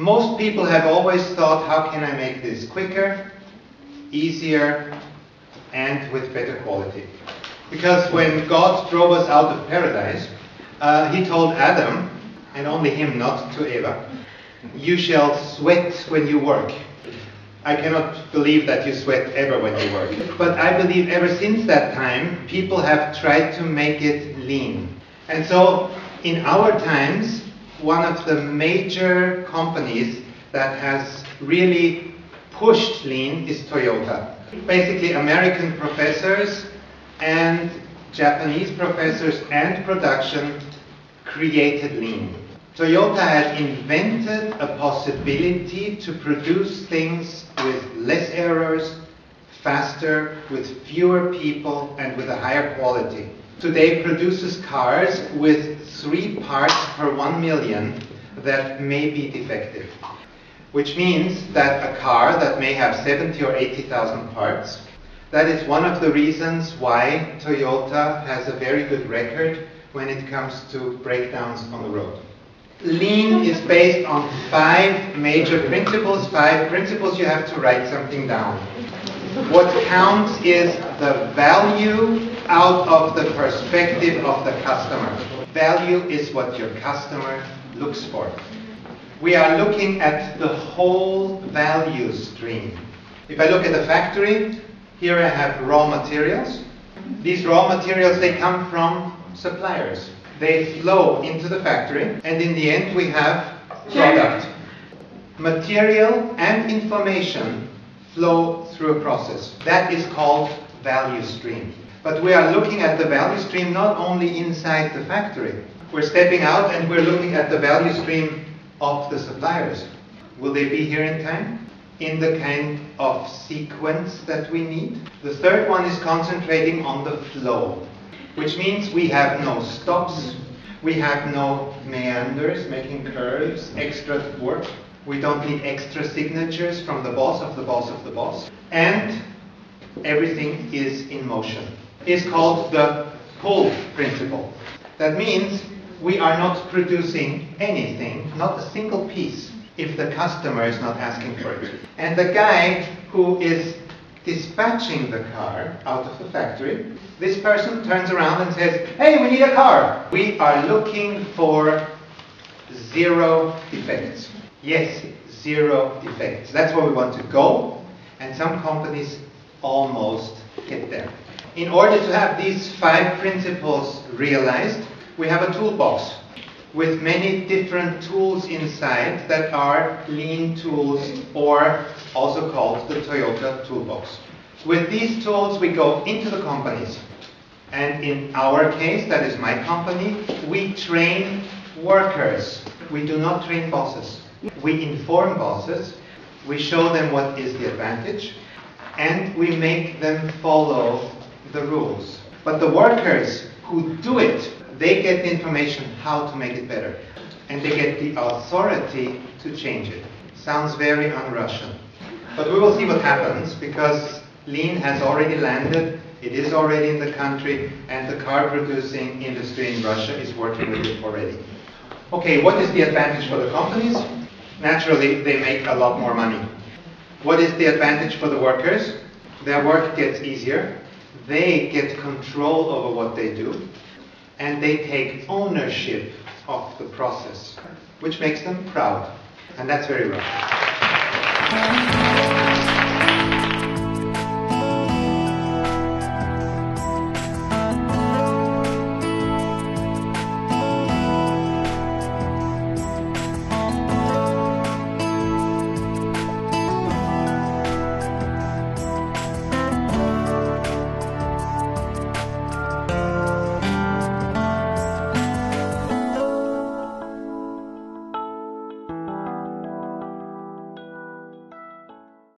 Most people have always thought, how can I make this quicker, easier, and with better quality? Because when God drove us out of paradise, he told Adam, and only him, not to Eva, you shall sweat when you work. I cannot believe that you sweat ever when you work. But I believe ever since that time, people have tried to make it lean. And so, in our times, one of the major companies that has really pushed lean is Toyota. Basically, American professors and Japanese professors and production created lean. Toyota has invented a possibility to produce things with less errors, faster, with fewer people, and with a higher quality. Today produces cars with 3 parts per 1 million that may be defective. Which means that a car that may have 70 or 80,000 parts, that is one of the reasons why Toyota has a very good record when it comes to breakdowns on the road. Lean is based on 5 major principles. 5 principles, you have to write something down. What counts is the value out of the perspective of the customer. Value is what your customer looks for. We are looking at the whole value stream. If I look at a factory, here I have raw materials. These raw materials, they come from suppliers. They flow into the factory, and in the end we have product. Material and information flow through a process. That is called value stream. But we are looking at the value stream not only inside the factory. We're stepping out and we're looking at the value stream of the suppliers. Will they be here in time? In the kind of sequence that we need? The third one is concentrating on the flow, which means we have no stops, we have no meanders, making curves, extra work. We don't need extra signatures from the boss of the boss of the boss. And everything is in motion. It's called the pull principle. That means we are not producing anything, not a single piece, if the customer is not asking for it. And the guy who is dispatching the car out of the factory, this person turns around and says, hey, we need a car. We are looking for 0 defects. Yes, 0 defects. That's where we want to go, and some companies almost get there. In order to have these 5 principles realized, we have a toolbox with many different tools inside that are lean tools, or also called the Toyota toolbox. With these tools we go into the companies, and in our case, that is my company, we train workers. We do not train bosses. We inform bosses, we show them what is the advantage, and we make them follow the rules. But the workers who do it, they get the information how to make it better. And they get the authority to change it. Sounds very un-Russian. But we will see what happens, because lean has already landed, it is already in the country, and the car producing industry in Russia is working with it already. Okay, what is the advantage for the companies? Naturally, they make a lot more money. What is the advantage for the workers? Their work gets easier. They get control over what they do. And they take ownership of the process, which makes them proud. And that's very rare.